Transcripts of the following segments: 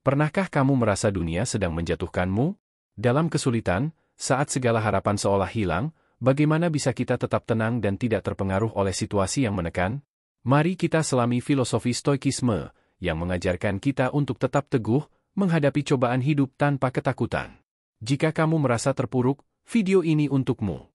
Pernahkah kamu merasa dunia sedang menjatuhkanmu? Dalam kesulitan, saat segala harapan seolah hilang, bagaimana bisa kita tetap tenang dan tidak terpengaruh oleh situasi yang menekan? Mari kita selami filosofi Stoikisme, yang mengajarkan kita untuk tetap teguh, menghadapi cobaan hidup tanpa ketakutan. Jika kamu merasa terpuruk, video ini untukmu.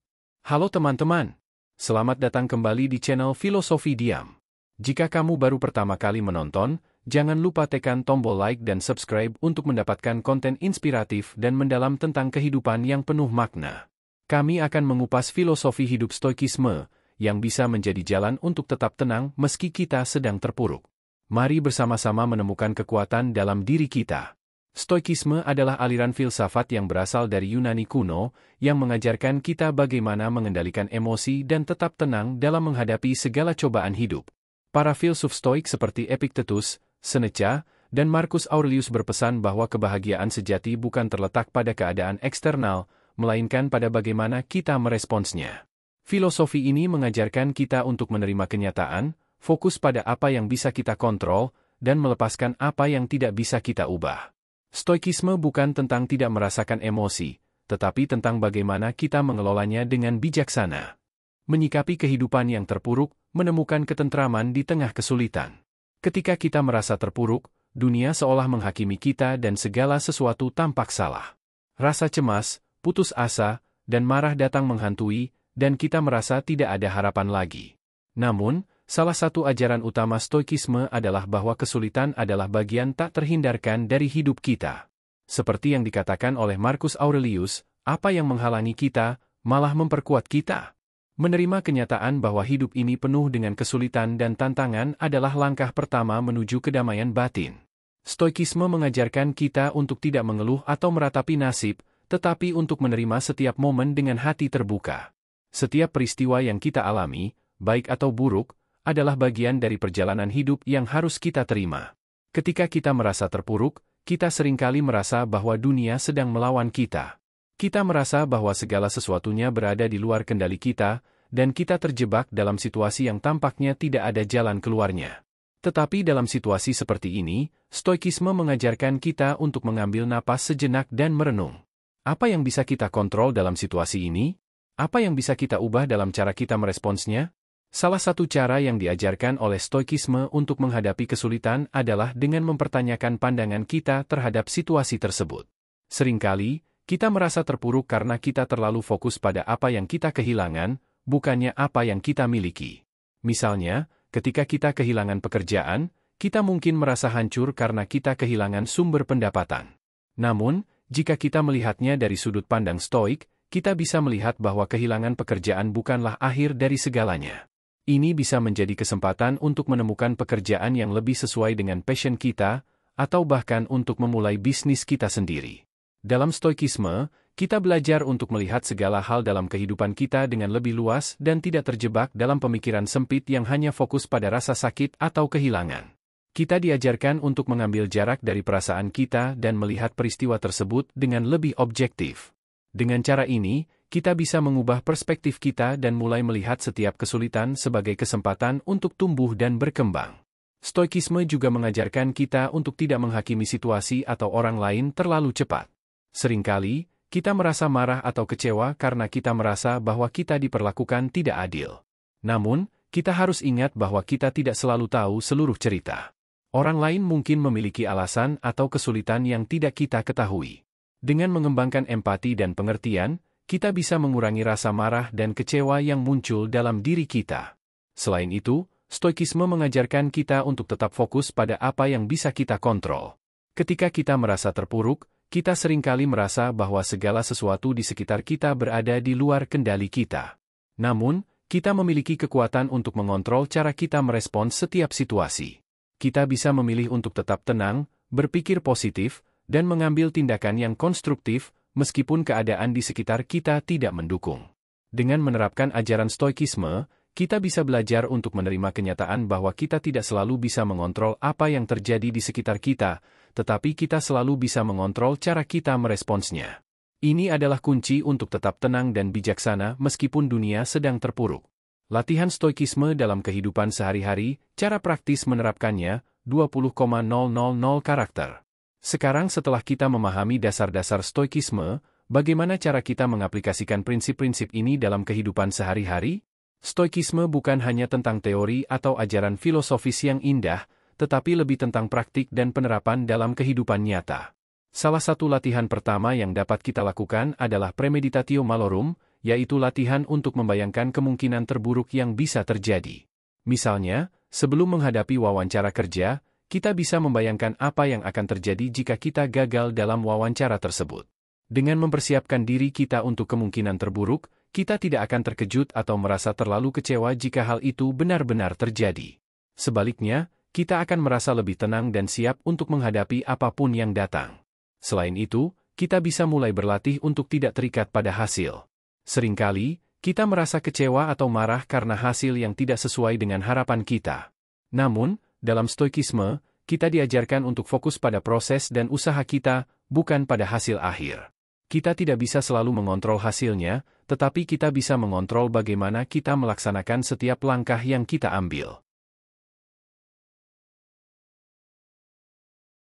Halo teman-teman, selamat datang kembali di channel Filosofi Diam. Jika kamu baru pertama kali menonton, jangan lupa tekan tombol like dan subscribe untuk mendapatkan konten inspiratif dan mendalam tentang kehidupan yang penuh makna. Kami akan mengupas filosofi hidup Stoikisme, yang bisa menjadi jalan untuk tetap tenang meski kita sedang terpuruk. Mari bersama-sama menemukan kekuatan dalam diri kita. Stoikisme adalah aliran filsafat yang berasal dari Yunani kuno, yang mengajarkan kita bagaimana mengendalikan emosi dan tetap tenang dalam menghadapi segala cobaan hidup. Para filsuf Stoik seperti Epictetus, Seneca, dan Marcus Aurelius berpesan bahwa kebahagiaan sejati bukan terletak pada keadaan eksternal, melainkan pada bagaimana kita meresponsnya. Filosofi ini mengajarkan kita untuk menerima kenyataan, fokus pada apa yang bisa kita kontrol, dan melepaskan apa yang tidak bisa kita ubah. Stoikisme bukan tentang tidak merasakan emosi, tetapi tentang bagaimana kita mengelolanya dengan bijaksana. Menyikapi kehidupan yang terpuruk, menemukan ketentraman di tengah kesulitan. Ketika kita merasa terpuruk, dunia seolah menghakimi kita dan segala sesuatu tampak salah. Rasa cemas, putus asa, dan marah datang menghantui, dan kita merasa tidak ada harapan lagi. Namun, salah satu ajaran utama Stoikisme adalah bahwa kesulitan adalah bagian tak terhindarkan dari hidup kita. Seperti yang dikatakan oleh Marcus Aurelius, apa yang menghalangi kita, malah memperkuat kita. Menerima kenyataan bahwa hidup ini penuh dengan kesulitan dan tantangan adalah langkah pertama menuju kedamaian batin. Stoikisme mengajarkan kita untuk tidak mengeluh atau meratapi nasib, tetapi untuk menerima setiap momen dengan hati terbuka. Setiap peristiwa yang kita alami, baik atau buruk, adalah bagian dari perjalanan hidup yang harus kita terima. Ketika kita merasa terpuruk, kita seringkali merasa bahwa dunia sedang melawan kita. Kita merasa bahwa segala sesuatunya berada di luar kendali kita, dan kita terjebak dalam situasi yang tampaknya tidak ada jalan keluarnya. Tetapi dalam situasi seperti ini, Stoikisme mengajarkan kita untuk mengambil napas sejenak dan merenung. Apa yang bisa kita kontrol dalam situasi ini? Apa yang bisa kita ubah dalam cara kita meresponsnya? Salah satu cara yang diajarkan oleh Stoikisme untuk menghadapi kesulitan adalah dengan mempertanyakan pandangan kita terhadap situasi tersebut. Seringkali, kita merasa terpuruk karena kita terlalu fokus pada apa yang kita kehilangan, bukannya apa yang kita miliki. Misalnya, ketika kita kehilangan pekerjaan, kita mungkin merasa hancur karena kita kehilangan sumber pendapatan. Namun, jika kita melihatnya dari sudut pandang Stoik, kita bisa melihat bahwa kehilangan pekerjaan bukanlah akhir dari segalanya. Ini bisa menjadi kesempatan untuk menemukan pekerjaan yang lebih sesuai dengan passion kita, atau bahkan untuk memulai bisnis kita sendiri. Dalam Stoikisme, kita belajar untuk melihat segala hal dalam kehidupan kita dengan lebih luas dan tidak terjebak dalam pemikiran sempit yang hanya fokus pada rasa sakit atau kehilangan. Kita diajarkan untuk mengambil jarak dari perasaan kita dan melihat peristiwa tersebut dengan lebih objektif. Dengan cara ini, kita bisa mengubah perspektif kita dan mulai melihat setiap kesulitan sebagai kesempatan untuk tumbuh dan berkembang. Stoikisme juga mengajarkan kita untuk tidak menghakimi situasi atau orang lain terlalu cepat. Seringkali, kita merasa marah atau kecewa karena kita merasa bahwa kita diperlakukan tidak adil. Namun, kita harus ingat bahwa kita tidak selalu tahu seluruh cerita. Orang lain mungkin memiliki alasan atau kesulitan yang tidak kita ketahui. Dengan mengembangkan empati dan pengertian, kita bisa mengurangi rasa marah dan kecewa yang muncul dalam diri kita. Selain itu, Stoikisme mengajarkan kita untuk tetap fokus pada apa yang bisa kita kontrol. Ketika kita merasa terpuruk, kita seringkali merasa bahwa segala sesuatu di sekitar kita berada di luar kendali kita. Namun, kita memiliki kekuatan untuk mengontrol cara kita merespons setiap situasi. Kita bisa memilih untuk tetap tenang, berpikir positif, dan mengambil tindakan yang konstruktif, meskipun keadaan di sekitar kita tidak mendukung. Dengan menerapkan ajaran Stoikisme, kita bisa belajar untuk menerima kenyataan bahwa kita tidak selalu bisa mengontrol apa yang terjadi di sekitar kita, tetapi kita selalu bisa mengontrol cara kita meresponsnya. Ini adalah kunci untuk tetap tenang dan bijaksana meskipun dunia sedang terpuruk. Latihan Stoikisme dalam kehidupan sehari-hari, cara praktis menerapkannya, 20,000 karakter. Sekarang setelah kita memahami dasar-dasar stoikisme, bagaimana cara kita mengaplikasikan prinsip-prinsip ini dalam kehidupan sehari-hari? Stoikisme bukan hanya tentang teori atau ajaran filosofis yang indah, tetapi lebih tentang praktik dan penerapan dalam kehidupan nyata. Salah satu latihan pertama yang dapat kita lakukan adalah premeditatio malorum, yaitu latihan untuk membayangkan kemungkinan terburuk yang bisa terjadi. Misalnya, sebelum menghadapi wawancara kerja, kita bisa membayangkan apa yang akan terjadi jika kita gagal dalam wawancara tersebut. Dengan mempersiapkan diri kita untuk kemungkinan terburuk, kita tidak akan terkejut atau merasa terlalu kecewa jika hal itu benar-benar terjadi. Sebaliknya, kita akan merasa lebih tenang dan siap untuk menghadapi apapun yang datang. Selain itu, kita bisa mulai berlatih untuk tidak terikat pada hasil. Seringkali, kita merasa kecewa atau marah karena hasil yang tidak sesuai dengan harapan kita. Namun, dalam stoikisme, kita diajarkan untuk fokus pada proses dan usaha kita, bukan pada hasil akhir. Kita tidak bisa selalu mengontrol hasilnya, tetapi kita bisa mengontrol bagaimana kita melaksanakan setiap langkah yang kita ambil.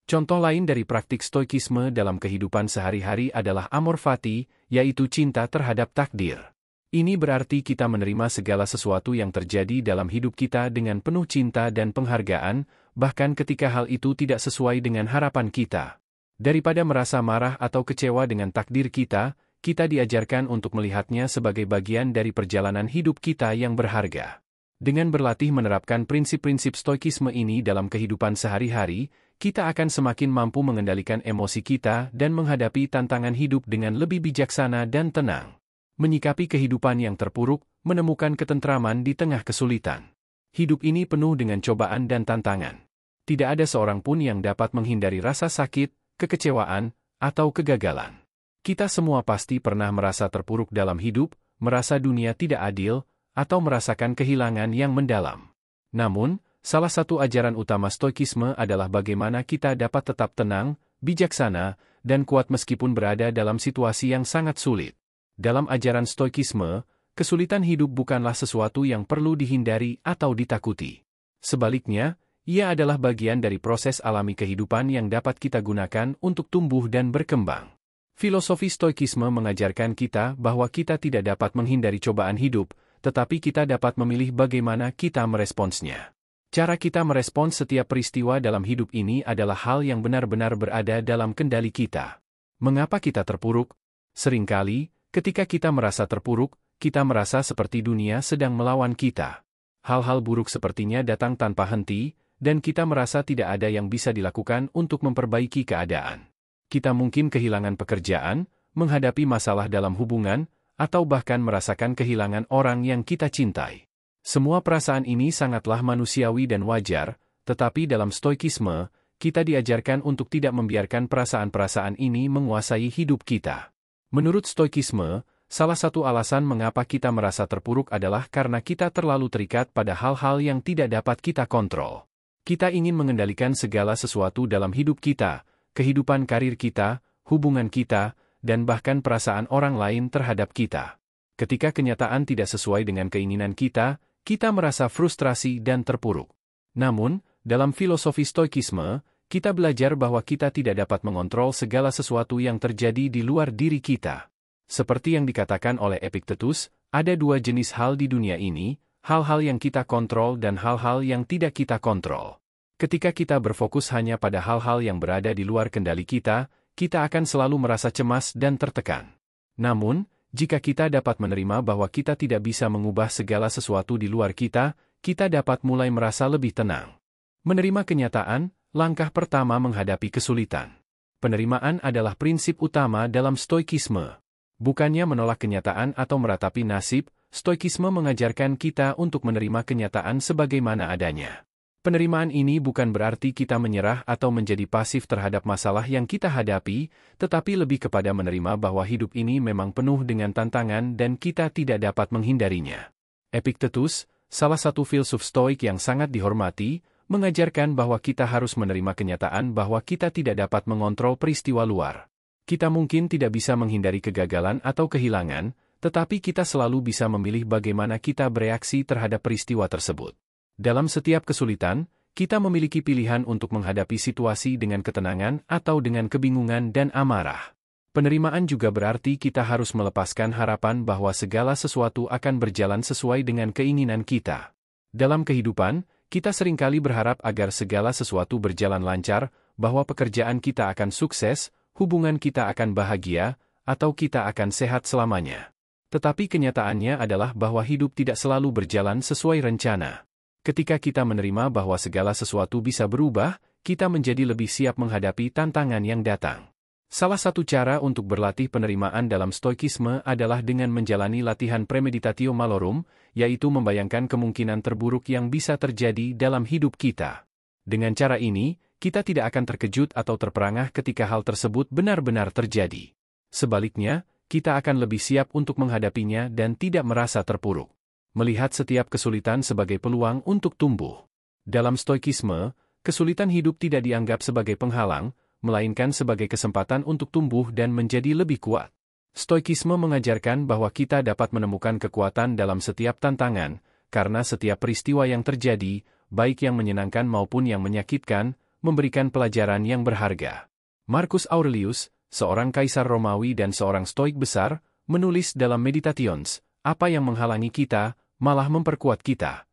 Contoh lain dari praktik stoikisme dalam kehidupan sehari-hari adalah amor fati, yaitu cinta terhadap takdir. Ini berarti kita menerima segala sesuatu yang terjadi dalam hidup kita dengan penuh cinta dan penghargaan, bahkan ketika hal itu tidak sesuai dengan harapan kita. Daripada merasa marah atau kecewa dengan takdir kita, kita diajarkan untuk melihatnya sebagai bagian dari perjalanan hidup kita yang berharga. Dengan berlatih menerapkan prinsip-prinsip stoikisme ini dalam kehidupan sehari-hari, kita akan semakin mampu mengendalikan emosi kita dan menghadapi tantangan hidup dengan lebih bijaksana dan tenang. Menyikapi kehidupan yang terpuruk, menemukan ketentraman di tengah kesulitan. Hidup ini penuh dengan cobaan dan tantangan. Tidak ada seorang pun yang dapat menghindari rasa sakit, kekecewaan, atau kegagalan. Kita semua pasti pernah merasa terpuruk dalam hidup, merasa dunia tidak adil, atau merasakan kehilangan yang mendalam. Namun, salah satu ajaran utama stoikisme adalah bagaimana kita dapat tetap tenang, bijaksana, dan kuat meskipun berada dalam situasi yang sangat sulit. Dalam ajaran stoikisme, kesulitan hidup bukanlah sesuatu yang perlu dihindari atau ditakuti. Sebaliknya, ia adalah bagian dari proses alami kehidupan yang dapat kita gunakan untuk tumbuh dan berkembang. Filosofi stoikisme mengajarkan kita bahwa kita tidak dapat menghindari cobaan hidup, tetapi kita dapat memilih bagaimana kita meresponsnya. Cara kita merespons setiap peristiwa dalam hidup ini adalah hal yang benar-benar berada dalam kendali kita. Mengapa kita terpuruk? Seringkali, ketika kita merasa terpuruk, kita merasa seperti dunia sedang melawan kita. Hal-hal buruk sepertinya datang tanpa henti, dan kita merasa tidak ada yang bisa dilakukan untuk memperbaiki keadaan. Kita mungkin kehilangan pekerjaan, menghadapi masalah dalam hubungan, atau bahkan merasakan kehilangan orang yang kita cintai. Semua perasaan ini sangatlah manusiawi dan wajar, tetapi dalam stoikisme, kita diajarkan untuk tidak membiarkan perasaan-perasaan ini menguasai hidup kita. Menurut stoikisme, salah satu alasan mengapa kita merasa terpuruk adalah karena kita terlalu terikat pada hal-hal yang tidak dapat kita kontrol. Kita ingin mengendalikan segala sesuatu dalam hidup kita, kehidupan karir kita, hubungan kita, dan bahkan perasaan orang lain terhadap kita. Ketika kenyataan tidak sesuai dengan keinginan kita, kita merasa frustrasi dan terpuruk. Namun, dalam filosofi stoikisme, kita belajar bahwa kita tidak dapat mengontrol segala sesuatu yang terjadi di luar diri kita. Seperti yang dikatakan oleh Epictetus, ada dua jenis hal di dunia ini, hal-hal yang kita kontrol dan hal-hal yang tidak kita kontrol. Ketika kita berfokus hanya pada hal-hal yang berada di luar kendali kita akan selalu merasa cemas dan tertekan. Namun, jika kita dapat menerima bahwa kita tidak bisa mengubah segala sesuatu di luar kita dapat mulai merasa lebih tenang. Menerima kenyataan, langkah pertama menghadapi kesulitan. Penerimaan adalah prinsip utama dalam stoikisme. Bukannya menolak kenyataan atau meratapi nasib, stoikisme mengajarkan kita untuk menerima kenyataan sebagaimana adanya. Penerimaan ini bukan berarti kita menyerah atau menjadi pasif terhadap masalah yang kita hadapi, tetapi lebih kepada menerima bahwa hidup ini memang penuh dengan tantangan dan kita tidak dapat menghindarinya. Epictetus, salah satu filsuf stoik yang sangat dihormati, mengajarkan bahwa kita harus menerima kenyataan bahwa kita tidak dapat mengontrol peristiwa luar. Kita mungkin tidak bisa menghindari kegagalan atau kehilangan, tetapi kita selalu bisa memilih bagaimana kita bereaksi terhadap peristiwa tersebut. Dalam setiap kesulitan, Kita memiliki pilihan untuk menghadapi situasi dengan ketenangan atau dengan kebingungan dan amarah. Penerimaan juga berarti kita harus melepaskan harapan bahwa segala sesuatu akan berjalan sesuai dengan keinginan kita. Dalam kehidupan, kita seringkali berharap agar segala sesuatu berjalan lancar, bahwa pekerjaan kita akan sukses, hubungan kita akan bahagia, atau kita akan sehat selamanya. Tetapi kenyataannya adalah bahwa hidup tidak selalu berjalan sesuai rencana. Ketika kita menerima bahwa segala sesuatu bisa berubah, kita menjadi lebih siap menghadapi tantangan yang datang. Salah satu cara untuk berlatih penerimaan dalam stoikisme adalah dengan menjalani latihan premeditatio malorum, yaitu membayangkan kemungkinan terburuk yang bisa terjadi dalam hidup kita. Dengan cara ini, kita tidak akan terkejut atau terperangah ketika hal tersebut benar-benar terjadi. Sebaliknya, kita akan lebih siap untuk menghadapinya dan tidak merasa terpuruk. Melihat setiap kesulitan sebagai peluang untuk tumbuh. Dalam stoikisme, kesulitan hidup tidak dianggap sebagai penghalang, melainkan sebagai kesempatan untuk tumbuh dan menjadi lebih kuat. Stoikisme mengajarkan bahwa kita dapat menemukan kekuatan dalam setiap tantangan, karena setiap peristiwa yang terjadi, baik yang menyenangkan maupun yang menyakitkan, memberikan pelajaran yang berharga. Marcus Aurelius, seorang kaisar Romawi dan seorang stoik besar, menulis dalam Meditations, apa yang menghalangi kita, malah memperkuat kita.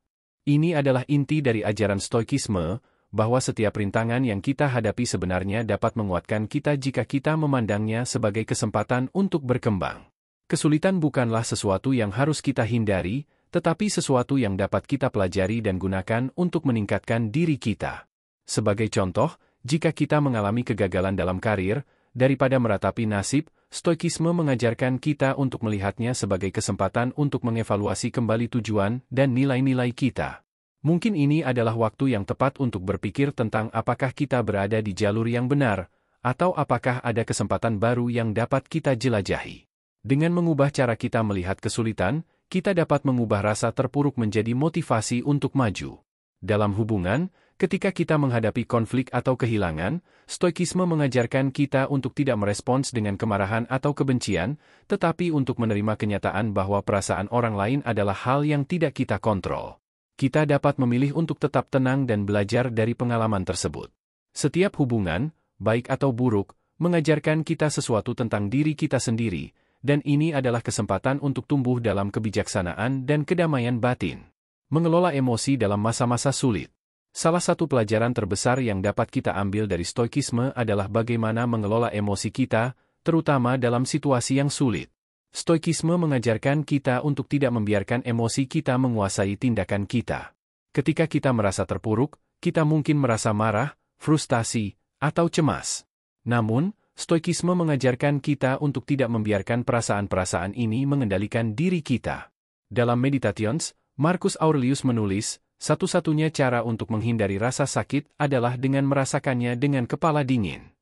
Ini adalah inti dari ajaran stoikisme, bahwa setiap rintangan yang kita hadapi sebenarnya dapat menguatkan kita jika kita memandangnya sebagai kesempatan untuk berkembang. Kesulitan bukanlah sesuatu yang harus kita hindari, tetapi sesuatu yang dapat kita pelajari dan gunakan untuk meningkatkan diri kita. Sebagai contoh, jika kita mengalami kegagalan dalam karir, daripada meratapi nasib, stoikisme mengajarkan kita untuk melihatnya sebagai kesempatan untuk mengevaluasi kembali tujuan dan nilai-nilai kita. Mungkin ini adalah waktu yang tepat untuk berpikir tentang apakah kita berada di jalur yang benar, atau apakah ada kesempatan baru yang dapat kita jelajahi. Dengan mengubah cara kita melihat kesulitan, kita dapat mengubah rasa terpuruk menjadi motivasi untuk maju. Dalam hubungan, ketika kita menghadapi konflik atau kehilangan, stoikisme mengajarkan kita untuk tidak merespons dengan kemarahan atau kebencian, tetapi untuk menerima kenyataan bahwa perasaan orang lain adalah hal yang tidak kita kontrol. Kita dapat memilih untuk tetap tenang dan belajar dari pengalaman tersebut. Setiap hubungan, baik atau buruk, mengajarkan kita sesuatu tentang diri kita sendiri, dan ini adalah kesempatan untuk tumbuh dalam kebijaksanaan dan kedamaian batin. Mengelola emosi dalam masa-masa sulit. Salah satu pelajaran terbesar yang dapat kita ambil dari stoikisme adalah bagaimana mengelola emosi kita, terutama dalam situasi yang sulit. Stoikisme mengajarkan kita untuk tidak membiarkan emosi kita menguasai tindakan kita. Ketika kita merasa terpuruk, kita mungkin merasa marah, frustasi, atau cemas. Namun, stoikisme mengajarkan kita untuk tidak membiarkan perasaan-perasaan ini mengendalikan diri kita. Dalam Meditations, Marcus Aurelius menulis, satu-satunya cara untuk menghindari rasa sakit adalah dengan merasakannya dengan kepala dingin.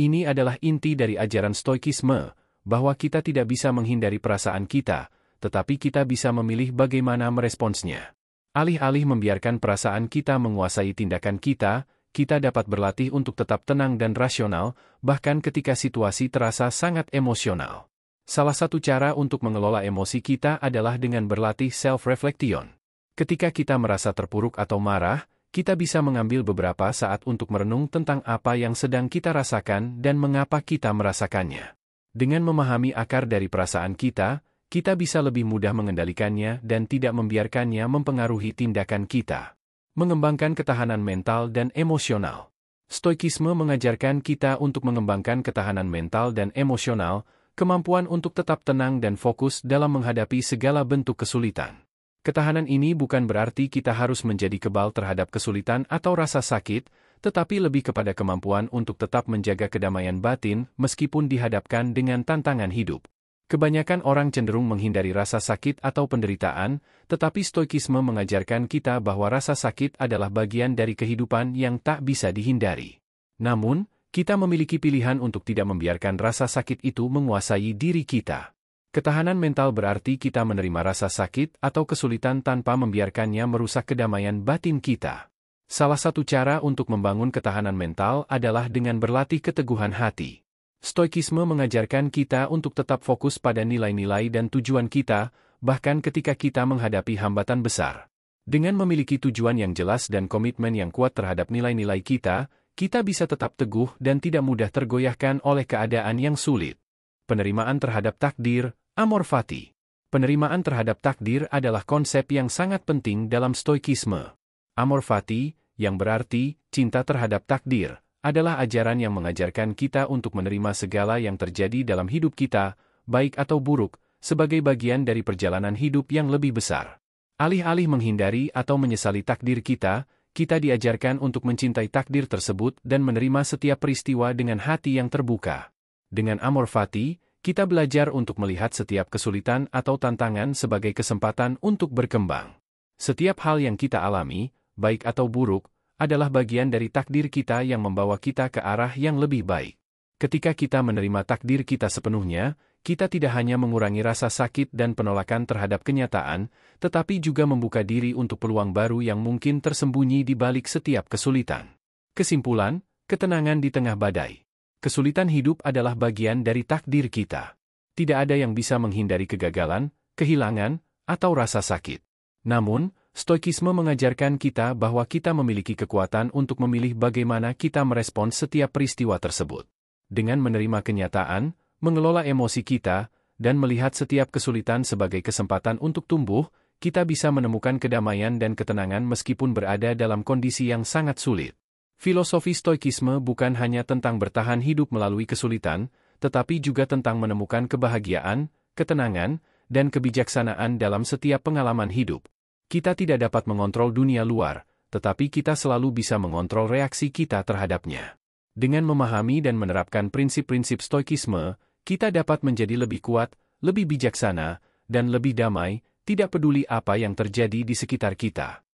Ini adalah inti dari ajaran stoikisme, bahwa kita tidak bisa menghindari perasaan kita, tetapi kita bisa memilih bagaimana meresponsnya. Alih-alih membiarkan perasaan kita menguasai tindakan kita, kita dapat berlatih untuk tetap tenang dan rasional, bahkan ketika situasi terasa sangat emosional. Salah satu cara untuk mengelola emosi kita adalah dengan berlatih self-reflection. Ketika kita merasa terpuruk atau marah, kita bisa mengambil beberapa saat untuk merenung tentang apa yang sedang kita rasakan dan mengapa kita merasakannya. Dengan memahami akar dari perasaan kita, kita bisa lebih mudah mengendalikannya dan tidak membiarkannya mempengaruhi tindakan kita. Mengembangkan ketahanan mental dan emosional. Stoikisme mengajarkan kita untuk mengembangkan ketahanan mental dan emosional, kemampuan untuk tetap tenang dan fokus dalam menghadapi segala bentuk kesulitan. Ketahanan ini bukan berarti kita harus menjadi kebal terhadap kesulitan atau rasa sakit, tetapi lebih kepada kemampuan untuk tetap menjaga kedamaian batin meskipun dihadapkan dengan tantangan hidup. Kebanyakan orang cenderung menghindari rasa sakit atau penderitaan, tetapi stoikisme mengajarkan kita bahwa rasa sakit adalah bagian dari kehidupan yang tak bisa dihindari. Namun, kita memiliki pilihan untuk tidak membiarkan rasa sakit itu menguasai diri kita. Ketahanan mental berarti kita menerima rasa sakit atau kesulitan tanpa membiarkannya merusak kedamaian batin kita. Salah satu cara untuk membangun ketahanan mental adalah dengan berlatih keteguhan hati. Stoikisme mengajarkan kita untuk tetap fokus pada nilai-nilai dan tujuan kita, bahkan ketika kita menghadapi hambatan besar. Dengan memiliki tujuan yang jelas dan komitmen yang kuat terhadap nilai-nilai kita, kita bisa tetap teguh dan tidak mudah tergoyahkan oleh keadaan yang sulit. Penerimaan terhadap takdir, amor fati. Penerimaan terhadap takdir adalah konsep yang sangat penting dalam stoikisme. Amor fati, yang berarti cinta terhadap takdir, adalah ajaran yang mengajarkan kita untuk menerima segala yang terjadi dalam hidup kita, baik atau buruk, sebagai bagian dari perjalanan hidup yang lebih besar. Alih-alih menghindari atau menyesali takdir kita diajarkan untuk mencintai takdir tersebut dan menerima setiap peristiwa dengan hati yang terbuka. Dengan amor fati, kita belajar untuk melihat setiap kesulitan atau tantangan sebagai kesempatan untuk berkembang. Setiap hal yang kita alami, baik atau buruk, adalah bagian dari takdir kita yang membawa kita ke arah yang lebih baik. Ketika kita menerima takdir kita sepenuhnya, kita tidak hanya mengurangi rasa sakit dan penolakan terhadap kenyataan, tetapi juga membuka diri untuk peluang baru yang mungkin tersembunyi di balik setiap kesulitan. Kesimpulan, ketenangan di tengah badai. Kesulitan hidup adalah bagian dari takdir kita. Tidak ada yang bisa menghindari kegagalan, kehilangan, atau rasa sakit. Namun, stoikisme mengajarkan kita bahwa kita memiliki kekuatan untuk memilih bagaimana kita merespons setiap peristiwa tersebut. Dengan menerima kenyataan, mengelola emosi kita, dan melihat setiap kesulitan sebagai kesempatan untuk tumbuh, kita bisa menemukan kedamaian dan ketenangan meskipun berada dalam kondisi yang sangat sulit. Filosofi stoikisme bukan hanya tentang bertahan hidup melalui kesulitan, tetapi juga tentang menemukan kebahagiaan, ketenangan, dan kebijaksanaan dalam setiap pengalaman hidup. Kita tidak dapat mengontrol dunia luar, tetapi kita selalu bisa mengontrol reaksi kita terhadapnya. Dengan memahami dan menerapkan prinsip-prinsip stoikisme, kita dapat menjadi lebih kuat, lebih bijaksana, dan lebih damai, tidak peduli apa yang terjadi di sekitar kita.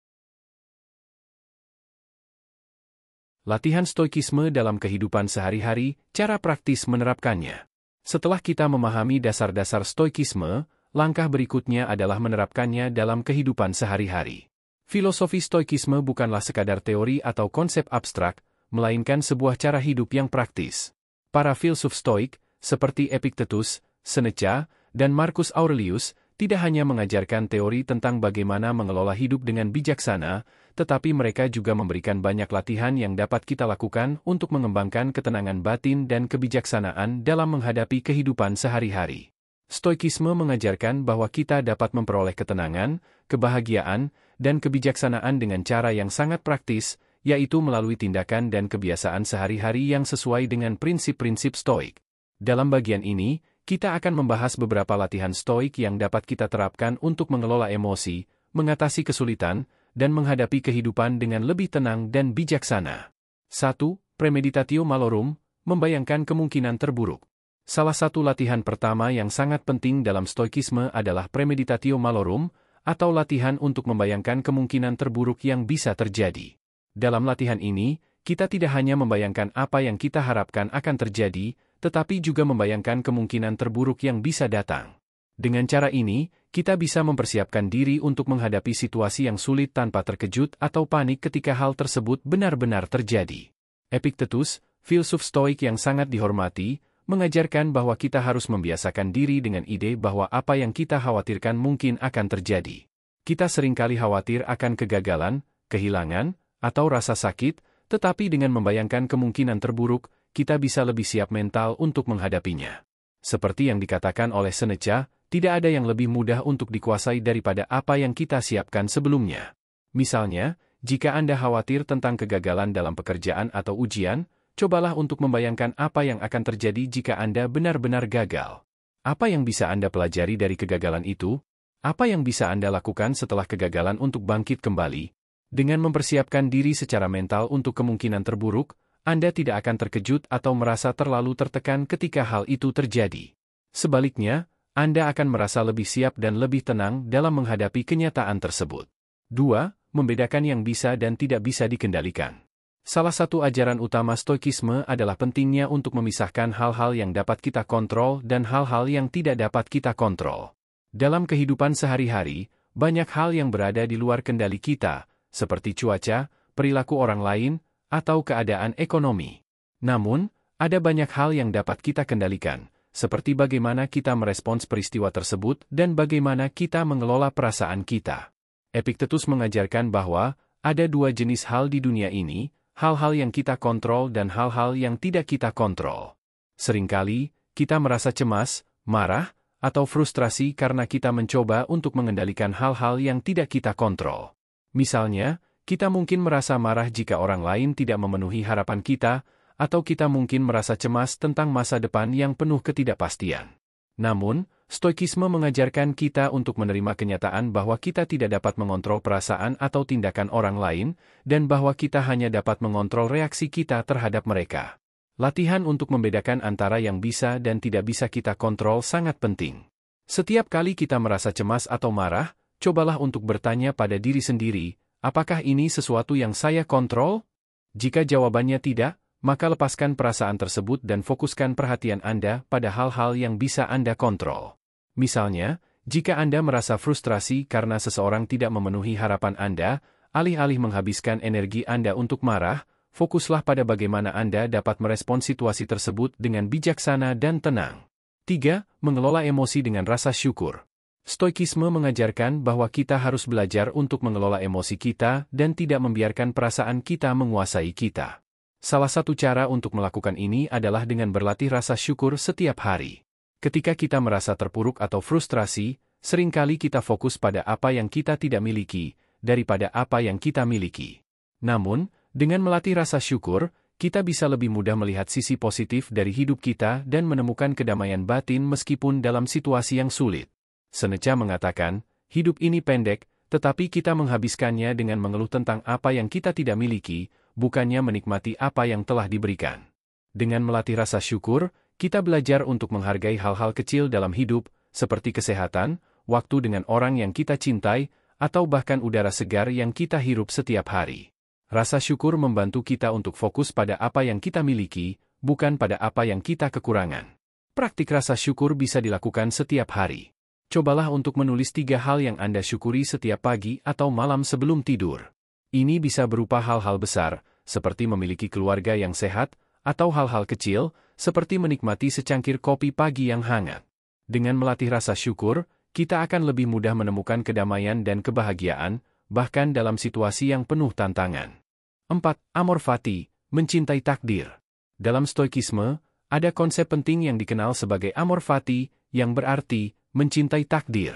Latihan stoikisme dalam kehidupan sehari-hari, cara praktis menerapkannya. Setelah kita memahami dasar-dasar stoikisme, langkah berikutnya adalah menerapkannya dalam kehidupan sehari-hari. Filosofi stoikisme bukanlah sekadar teori atau konsep abstrak, melainkan sebuah cara hidup yang praktis. Para filsuf stoik, seperti Epictetus, Seneca, dan Marcus Aurelius, tidak hanya mengajarkan teori tentang bagaimana mengelola hidup dengan bijaksana, tetapi mereka juga memberikan banyak latihan yang dapat kita lakukan untuk mengembangkan ketenangan batin dan kebijaksanaan dalam menghadapi kehidupan sehari-hari. Stoikisme mengajarkan bahwa kita dapat memperoleh ketenangan, kebahagiaan, dan kebijaksanaan dengan cara yang sangat praktis, yaitu melalui tindakan dan kebiasaan sehari-hari yang sesuai dengan prinsip-prinsip stoik. Dalam bagian ini, kita akan membahas beberapa latihan stoik yang dapat kita terapkan untuk mengelola emosi, mengatasi kesulitan, dan menghadapi kehidupan dengan lebih tenang dan bijaksana. 1. Premeditatio malorum, membayangkan kemungkinan terburuk. Salah satu latihan pertama yang sangat penting dalam stoikisme adalah premeditatio malorum, atau latihan untuk membayangkan kemungkinan terburuk yang bisa terjadi. Dalam latihan ini, kita tidak hanya membayangkan apa yang kita harapkan akan terjadi, tetapi juga membayangkan kemungkinan terburuk yang bisa datang. Dengan cara ini, kita bisa mempersiapkan diri untuk menghadapi situasi yang sulit tanpa terkejut atau panik ketika hal tersebut benar-benar terjadi. Epictetus, filsuf stoik yang sangat dihormati, mengajarkan bahwa kita harus membiasakan diri dengan ide bahwa apa yang kita khawatirkan mungkin akan terjadi. Kita seringkali khawatir akan kegagalan, kehilangan, atau rasa sakit, tetapi dengan membayangkan kemungkinan terburuk, kita bisa lebih siap mental untuk menghadapinya. Seperti yang dikatakan oleh Seneca, tidak ada yang lebih mudah untuk dikuasai daripada apa yang kita siapkan sebelumnya. Misalnya, jika Anda khawatir tentang kegagalan dalam pekerjaan atau ujian, cobalah untuk membayangkan apa yang akan terjadi jika Anda benar-benar gagal. Apa yang bisa Anda pelajari dari kegagalan itu? Apa yang bisa Anda lakukan setelah kegagalan untuk bangkit kembali? Dengan mempersiapkan diri secara mental untuk kemungkinan terburuk, Anda tidak akan terkejut atau merasa terlalu tertekan ketika hal itu terjadi. Sebaliknya, Anda akan merasa lebih siap dan lebih tenang dalam menghadapi kenyataan tersebut. 2. Membedakan yang bisa dan tidak bisa dikendalikan. Salah satu ajaran utama stoikisme adalah pentingnya untuk memisahkan hal-hal yang dapat kita kontrol dan hal-hal yang tidak dapat kita kontrol. Dalam kehidupan sehari-hari, banyak hal yang berada di luar kendali kita, seperti cuaca, perilaku orang lain, atau keadaan ekonomi. Namun, ada banyak hal yang dapat kita kendalikan, seperti bagaimana kita merespons peristiwa tersebut dan bagaimana kita mengelola perasaan kita. Epictetus mengajarkan bahwa ada dua jenis hal di dunia ini, hal-hal yang kita kontrol dan hal-hal yang tidak kita kontrol. Seringkali, kita merasa cemas, marah, atau frustrasi karena kita mencoba untuk mengendalikan hal-hal yang tidak kita kontrol. Misalnya, kita mungkin merasa marah jika orang lain tidak memenuhi harapan kita, atau kita mungkin merasa cemas tentang masa depan yang penuh ketidakpastian. Namun, Stoikisme mengajarkan kita untuk menerima kenyataan bahwa kita tidak dapat mengontrol perasaan atau tindakan orang lain, dan bahwa kita hanya dapat mengontrol reaksi kita terhadap mereka. Latihan untuk membedakan antara yang bisa dan tidak bisa kita kontrol sangat penting. Setiap kali kita merasa cemas atau marah, cobalah untuk bertanya pada diri sendiri, apakah ini sesuatu yang saya kontrol? Jika jawabannya tidak, maka lepaskan perasaan tersebut dan fokuskan perhatian Anda pada hal-hal yang bisa Anda kontrol. Misalnya, jika Anda merasa frustrasi karena seseorang tidak memenuhi harapan Anda, alih-alih menghabiskan energi Anda untuk marah, fokuslah pada bagaimana Anda dapat merespons situasi tersebut dengan bijaksana dan tenang. 3. Mengelola emosi dengan rasa syukur. Stoikisme mengajarkan bahwa kita harus belajar untuk mengelola emosi kita dan tidak membiarkan perasaan kita menguasai kita. Salah satu cara untuk melakukan ini adalah dengan berlatih rasa syukur setiap hari. Ketika kita merasa terpuruk atau frustrasi, seringkali kita fokus pada apa yang kita tidak miliki, daripada apa yang kita miliki. Namun, dengan melatih rasa syukur, kita bisa lebih mudah melihat sisi positif dari hidup kita dan menemukan kedamaian batin meskipun dalam situasi yang sulit. Seneca mengatakan, hidup ini pendek, tetapi kita menghabiskannya dengan mengeluh tentang apa yang kita tidak miliki, bukannya menikmati apa yang telah diberikan. Dengan melatih rasa syukur, kita belajar untuk menghargai hal-hal kecil dalam hidup, seperti kesehatan, waktu dengan orang yang kita cintai, atau bahkan udara segar yang kita hirup setiap hari. Rasa syukur membantu kita untuk fokus pada apa yang kita miliki, bukan pada apa yang kita kekurangan. Praktik rasa syukur bisa dilakukan setiap hari. Cobalah untuk menulis 3 hal yang Anda syukuri setiap pagi atau malam sebelum tidur. Ini bisa berupa hal-hal besar, seperti memiliki keluarga yang sehat, atau hal-hal kecil, seperti menikmati secangkir kopi pagi yang hangat. Dengan melatih rasa syukur, kita akan lebih mudah menemukan kedamaian dan kebahagiaan, bahkan dalam situasi yang penuh tantangan. 4. Amor fati, mencintai takdir. Dalam Stoikisme, ada konsep penting yang dikenal sebagai amor fati, yang berarti mencintai takdir.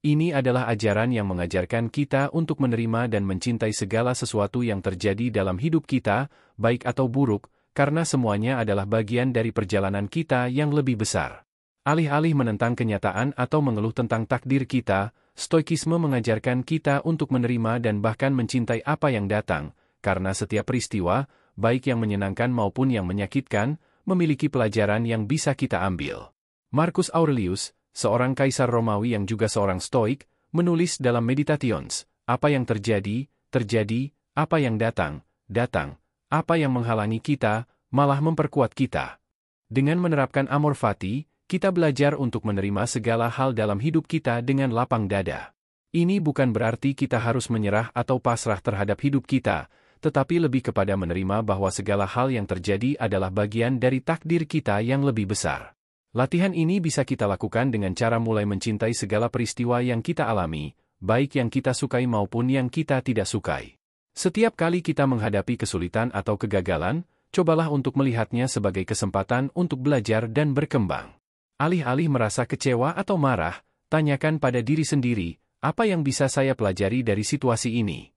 Ini adalah ajaran yang mengajarkan kita untuk menerima dan mencintai segala sesuatu yang terjadi dalam hidup kita, baik atau buruk, karena semuanya adalah bagian dari perjalanan kita yang lebih besar. Alih-alih menentang kenyataan atau mengeluh tentang takdir kita, Stoikisme mengajarkan kita untuk menerima dan bahkan mencintai apa yang datang, karena setiap peristiwa, baik yang menyenangkan maupun yang menyakitkan, memiliki pelajaran yang bisa kita ambil. Marcus Aurelius, seorang kaisar Romawi yang juga seorang Stoik, menulis dalam Meditations, apa yang terjadi, terjadi, apa yang datang, datang. Apa yang menghalangi kita, malah memperkuat kita. Dengan menerapkan amor fati, kita belajar untuk menerima segala hal dalam hidup kita dengan lapang dada. Ini bukan berarti kita harus menyerah atau pasrah terhadap hidup kita, tetapi lebih kepada menerima bahwa segala hal yang terjadi adalah bagian dari takdir kita yang lebih besar. Latihan ini bisa kita lakukan dengan cara mulai mencintai segala peristiwa yang kita alami, baik yang kita sukai maupun yang kita tidak sukai. Setiap kali kita menghadapi kesulitan atau kegagalan, cobalah untuk melihatnya sebagai kesempatan untuk belajar dan berkembang. Alih-alih merasa kecewa atau marah, tanyakan pada diri sendiri, apa yang bisa saya pelajari dari situasi ini?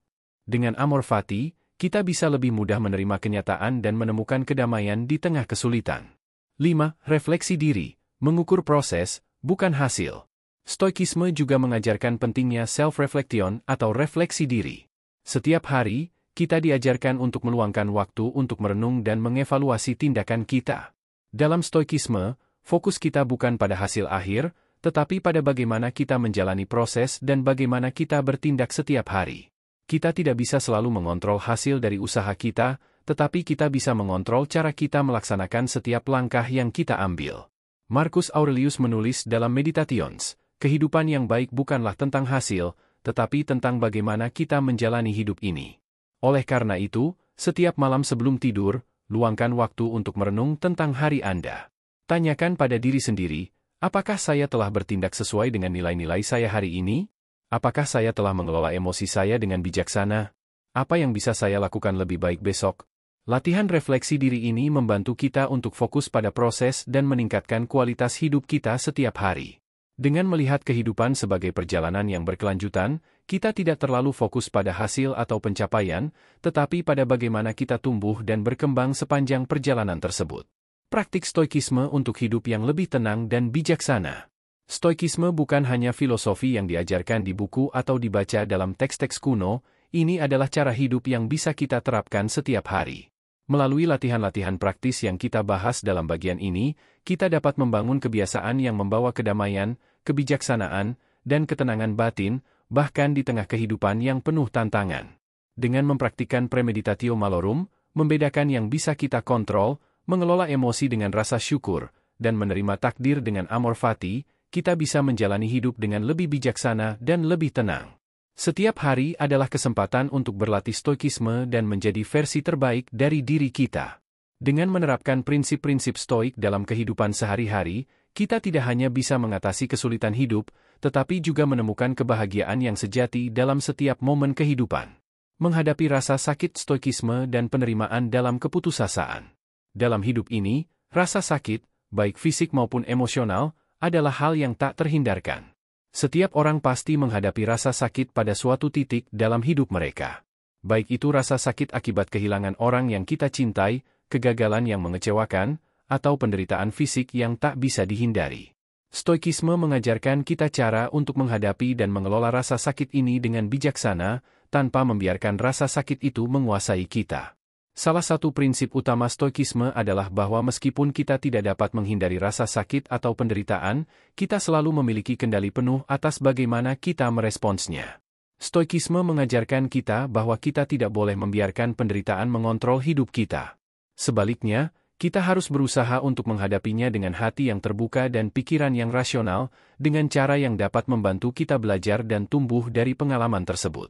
Dengan amor fati, kita bisa lebih mudah menerima kenyataan dan menemukan kedamaian di tengah kesulitan. 5. Refleksi diri, mengukur proses, bukan hasil. Stoikisme juga mengajarkan pentingnya self-reflection atau refleksi diri. Setiap hari, kita diajarkan untuk meluangkan waktu untuk merenung dan mengevaluasi tindakan kita. Dalam Stoikisme, fokus kita bukan pada hasil akhir, tetapi pada bagaimana kita menjalani proses dan bagaimana kita bertindak setiap hari. Kita tidak bisa selalu mengontrol hasil dari usaha kita, tetapi kita bisa mengontrol cara kita melaksanakan setiap langkah yang kita ambil. Marcus Aurelius menulis dalam Meditations, kehidupan yang baik bukanlah tentang hasil, tetapi tentang bagaimana kita menjalani hidup ini. Oleh karena itu, setiap malam sebelum tidur, luangkan waktu untuk merenung tentang hari Anda. Tanyakan pada diri sendiri, apakah saya telah bertindak sesuai dengan nilai-nilai saya hari ini? Apakah saya telah mengelola emosi saya dengan bijaksana? Apa yang bisa saya lakukan lebih baik besok? Latihan refleksi diri ini membantu kita untuk fokus pada proses dan meningkatkan kualitas hidup kita setiap hari. Dengan melihat kehidupan sebagai perjalanan yang berkelanjutan, kita tidak terlalu fokus pada hasil atau pencapaian, tetapi pada bagaimana kita tumbuh dan berkembang sepanjang perjalanan tersebut. Praktik stoikisme untuk hidup yang lebih tenang dan bijaksana. Stoikisme bukan hanya filosofi yang diajarkan di buku atau dibaca dalam teks-teks kuno, ini adalah cara hidup yang bisa kita terapkan setiap hari. Melalui latihan-latihan praktis yang kita bahas dalam bagian ini, kita dapat membangun kebiasaan yang membawa kedamaian, kebijaksanaan, dan ketenangan batin, bahkan di tengah kehidupan yang penuh tantangan. Dengan mempraktikkan premeditatio malorum, membedakan yang bisa kita kontrol, mengelola emosi dengan rasa syukur, dan menerima takdir dengan amor fati, kita bisa menjalani hidup dengan lebih bijaksana dan lebih tenang. Setiap hari adalah kesempatan untuk berlatih stoikisme dan menjadi versi terbaik dari diri kita. Dengan menerapkan prinsip-prinsip stoik dalam kehidupan sehari-hari, kita tidak hanya bisa mengatasi kesulitan hidup, tetapi juga menemukan kebahagiaan yang sejati dalam setiap momen kehidupan. Menghadapi rasa sakit stoikisme dan penerimaan dalam keputusasaan. Dalam hidup ini, rasa sakit, baik fisik maupun emosional, adalah hal yang tak terhindarkan. Setiap orang pasti menghadapi rasa sakit pada suatu titik dalam hidup mereka. Baik itu rasa sakit akibat kehilangan orang yang kita cintai, kegagalan yang mengecewakan, atau penderitaan fisik yang tak bisa dihindari. Stoikisme mengajarkan kita cara untuk menghadapi dan mengelola rasa sakit ini dengan bijaksana, tanpa membiarkan rasa sakit itu menguasai kita. Salah satu prinsip utama stoikisme adalah bahwa meskipun kita tidak dapat menghindari rasa sakit atau penderitaan, kita selalu memiliki kendali penuh atas bagaimana kita meresponsnya. Stoikisme mengajarkan kita bahwa kita tidak boleh membiarkan penderitaan mengontrol hidup kita. Sebaliknya, kita harus berusaha untuk menghadapinya dengan hati yang terbuka dan pikiran yang rasional, dengan cara yang dapat membantu kita belajar dan tumbuh dari pengalaman tersebut.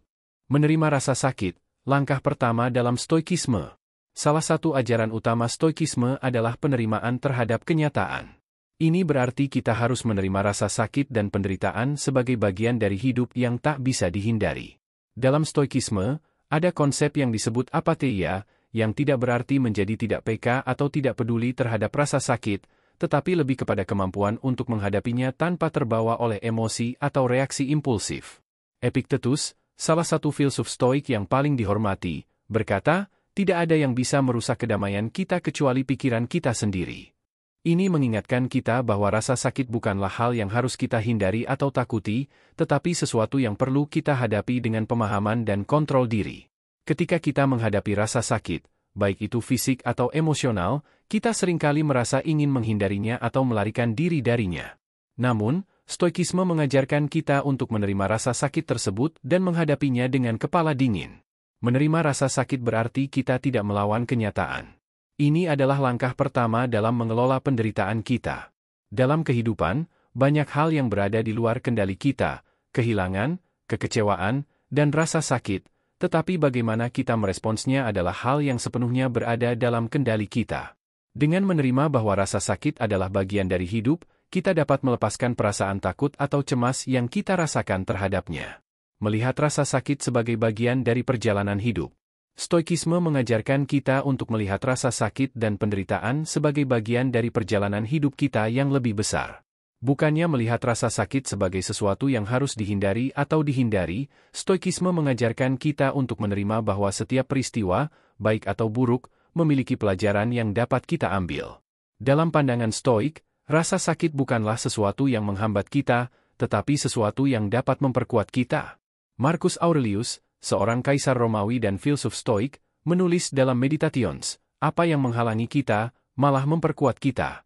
Menerima rasa sakit, langkah pertama dalam stoikisme. Salah satu ajaran utama stoikisme adalah penerimaan terhadap kenyataan. Ini berarti kita harus menerima rasa sakit dan penderitaan sebagai bagian dari hidup yang tak bisa dihindari. Dalam stoikisme, ada konsep yang disebut apatheia, yang tidak berarti menjadi tidak peka atau tidak peduli terhadap rasa sakit, tetapi lebih kepada kemampuan untuk menghadapinya tanpa terbawa oleh emosi atau reaksi impulsif. Epictetus, salah satu filsuf stoik yang paling dihormati, berkata, tidak ada yang bisa merusak kedamaian kita kecuali pikiran kita sendiri. Ini mengingatkan kita bahwa rasa sakit bukanlah hal yang harus kita hindari atau takuti, tetapi sesuatu yang perlu kita hadapi dengan pemahaman dan kontrol diri. Ketika kita menghadapi rasa sakit, baik itu fisik atau emosional, kita seringkali merasa ingin menghindarinya atau melarikan diri darinya. Namun, stoikisme mengajarkan kita untuk menerima rasa sakit tersebut dan menghadapinya dengan kepala dingin. Menerima rasa sakit berarti kita tidak melawan kenyataan. Ini adalah langkah pertama dalam mengelola penderitaan kita. Dalam kehidupan, banyak hal yang berada di luar kendali kita, kehilangan, kekecewaan, dan rasa sakit, tetapi bagaimana kita meresponsnya adalah hal yang sepenuhnya berada dalam kendali kita. Dengan menerima bahwa rasa sakit adalah bagian dari hidup, kita dapat melepaskan perasaan takut atau cemas yang kita rasakan terhadapnya. Melihat rasa sakit sebagai bagian dari perjalanan hidup. Stoikisme mengajarkan kita untuk melihat rasa sakit dan penderitaan sebagai bagian dari perjalanan hidup kita yang lebih besar. Bukannya melihat rasa sakit sebagai sesuatu yang harus dihindari atau dihindari, stoikisme mengajarkan kita untuk menerima bahwa setiap peristiwa, baik atau buruk, memiliki pelajaran yang dapat kita ambil. Dalam pandangan stoik, rasa sakit bukanlah sesuatu yang menghambat kita, tetapi sesuatu yang dapat memperkuat kita. Marcus Aurelius, seorang kaisar Romawi dan filsuf stoik, menulis dalam Meditations, apa yang menghalangi kita, malah memperkuat kita.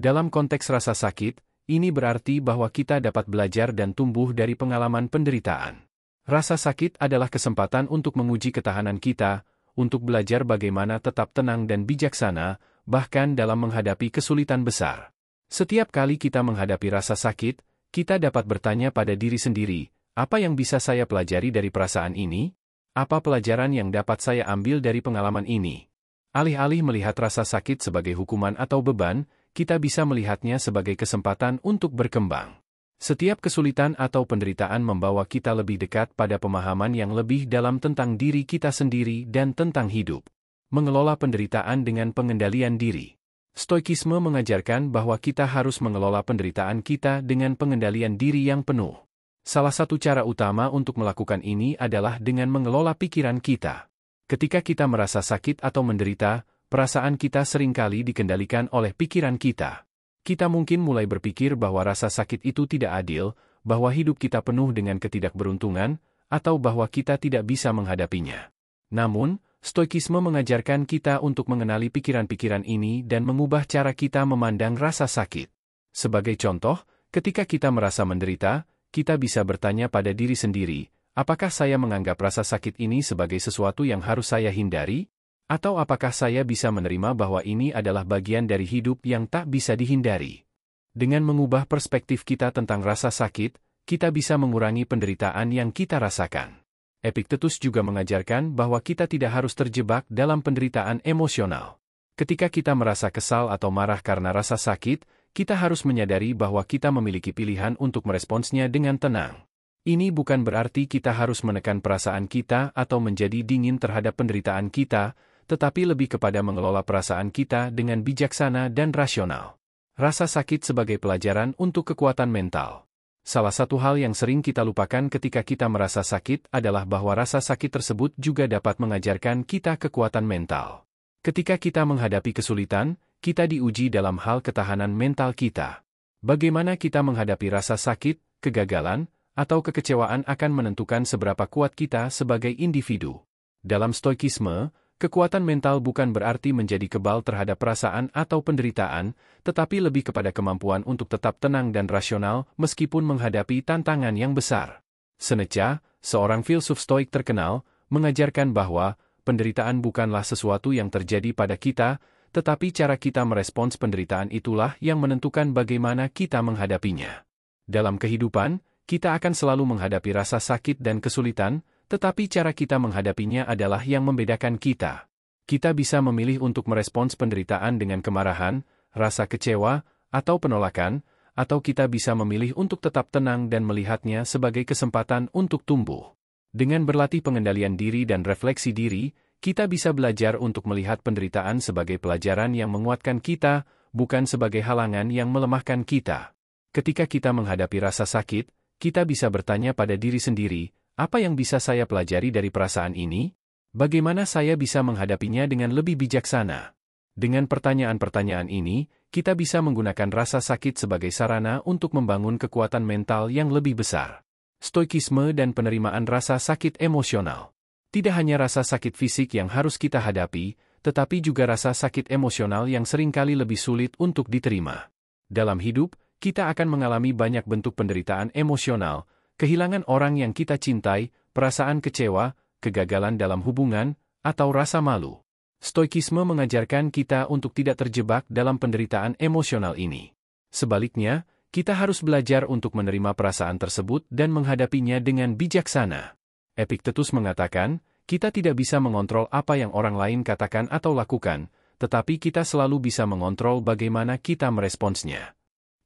Dalam konteks rasa sakit, ini berarti bahwa kita dapat belajar dan tumbuh dari pengalaman penderitaan. Rasa sakit adalah kesempatan untuk menguji ketahanan kita, untuk belajar bagaimana tetap tenang dan bijaksana, bahkan dalam menghadapi kesulitan besar. Setiap kali kita menghadapi rasa sakit, kita dapat bertanya pada diri sendiri, apa yang bisa saya pelajari dari perasaan ini? Apa pelajaran yang dapat saya ambil dari pengalaman ini? Alih-alih melihat rasa sakit sebagai hukuman atau beban, kita bisa melihatnya sebagai kesempatan untuk berkembang. Setiap kesulitan atau penderitaan membawa kita lebih dekat pada pemahaman yang lebih dalam tentang diri kita sendiri dan tentang hidup. Mengelola penderitaan dengan pengendalian diri. Stoikisme mengajarkan bahwa kita harus mengelola penderitaan kita dengan pengendalian diri yang penuh. Salah satu cara utama untuk melakukan ini adalah dengan mengelola pikiran kita. Ketika kita merasa sakit atau menderita, perasaan kita seringkali dikendalikan oleh pikiran kita. Kita mungkin mulai berpikir bahwa rasa sakit itu tidak adil, bahwa hidup kita penuh dengan ketidakberuntungan, atau bahwa kita tidak bisa menghadapinya. Namun, Stoikisme mengajarkan kita untuk mengenali pikiran-pikiran ini dan mengubah cara kita memandang rasa sakit. Sebagai contoh, ketika kita merasa menderita, kita bisa bertanya pada diri sendiri, apakah saya menganggap rasa sakit ini sebagai sesuatu yang harus saya hindari? Atau apakah saya bisa menerima bahwa ini adalah bagian dari hidup yang tak bisa dihindari? Dengan mengubah perspektif kita tentang rasa sakit, kita bisa mengurangi penderitaan yang kita rasakan. Epictetus juga mengajarkan bahwa kita tidak harus terjebak dalam penderitaan emosional. Ketika kita merasa kesal atau marah karena rasa sakit, kita harus menyadari bahwa kita memiliki pilihan untuk meresponsnya dengan tenang. Ini bukan berarti kita harus menekan perasaan kita atau menjadi dingin terhadap penderitaan kita, tetapi lebih kepada mengelola perasaan kita dengan bijaksana dan rasional. Rasa sakit sebagai pelajaran untuk kekuatan mental. Salah satu hal yang sering kita lupakan ketika kita merasa sakit adalah bahwa rasa sakit tersebut juga dapat mengajarkan kita kekuatan mental. Ketika kita menghadapi kesulitan, kita diuji dalam hal ketahanan mental kita. Bagaimana kita menghadapi rasa sakit, kegagalan, atau kekecewaan akan menentukan seberapa kuat kita sebagai individu. Dalam Stoikisme, kekuatan mental bukan berarti menjadi kebal terhadap perasaan atau penderitaan, tetapi lebih kepada kemampuan untuk tetap tenang dan rasional meskipun menghadapi tantangan yang besar. Seneca, seorang filsuf Stoik terkenal, mengajarkan bahwa penderitaan bukanlah sesuatu yang terjadi pada kita, tetapi cara kita merespons penderitaan itulah yang menentukan bagaimana kita menghadapinya. Dalam kehidupan, kita akan selalu menghadapi rasa sakit dan kesulitan, tetapi cara kita menghadapinya adalah yang membedakan kita. Kita bisa memilih untuk merespons penderitaan dengan kemarahan, rasa kecewa, atau penolakan, atau kita bisa memilih untuk tetap tenang dan melihatnya sebagai kesempatan untuk tumbuh. Dengan berlatih pengendalian diri dan refleksi diri, kita bisa belajar untuk melihat penderitaan sebagai pelajaran yang menguatkan kita, bukan sebagai halangan yang melemahkan kita. Ketika kita menghadapi rasa sakit, kita bisa bertanya pada diri sendiri, apa yang bisa saya pelajari dari perasaan ini? Bagaimana saya bisa menghadapinya dengan lebih bijaksana? Dengan pertanyaan-pertanyaan ini, kita bisa menggunakan rasa sakit sebagai sarana untuk membangun kekuatan mental yang lebih besar. Stoikisme dan penerimaan rasa sakit emosional. Tidak hanya rasa sakit fisik yang harus kita hadapi, tetapi juga rasa sakit emosional yang seringkali lebih sulit untuk diterima. Dalam hidup, kita akan mengalami banyak bentuk penderitaan emosional, kehilangan orang yang kita cintai, perasaan kecewa, kegagalan dalam hubungan, atau rasa malu. Stoikisme mengajarkan kita untuk tidak terjebak dalam penderitaan emosional ini. Sebaliknya, kita harus belajar untuk menerima perasaan tersebut dan menghadapinya dengan bijaksana. Epictetus mengatakan, kita tidak bisa mengontrol apa yang orang lain katakan atau lakukan, tetapi kita selalu bisa mengontrol bagaimana kita meresponsnya.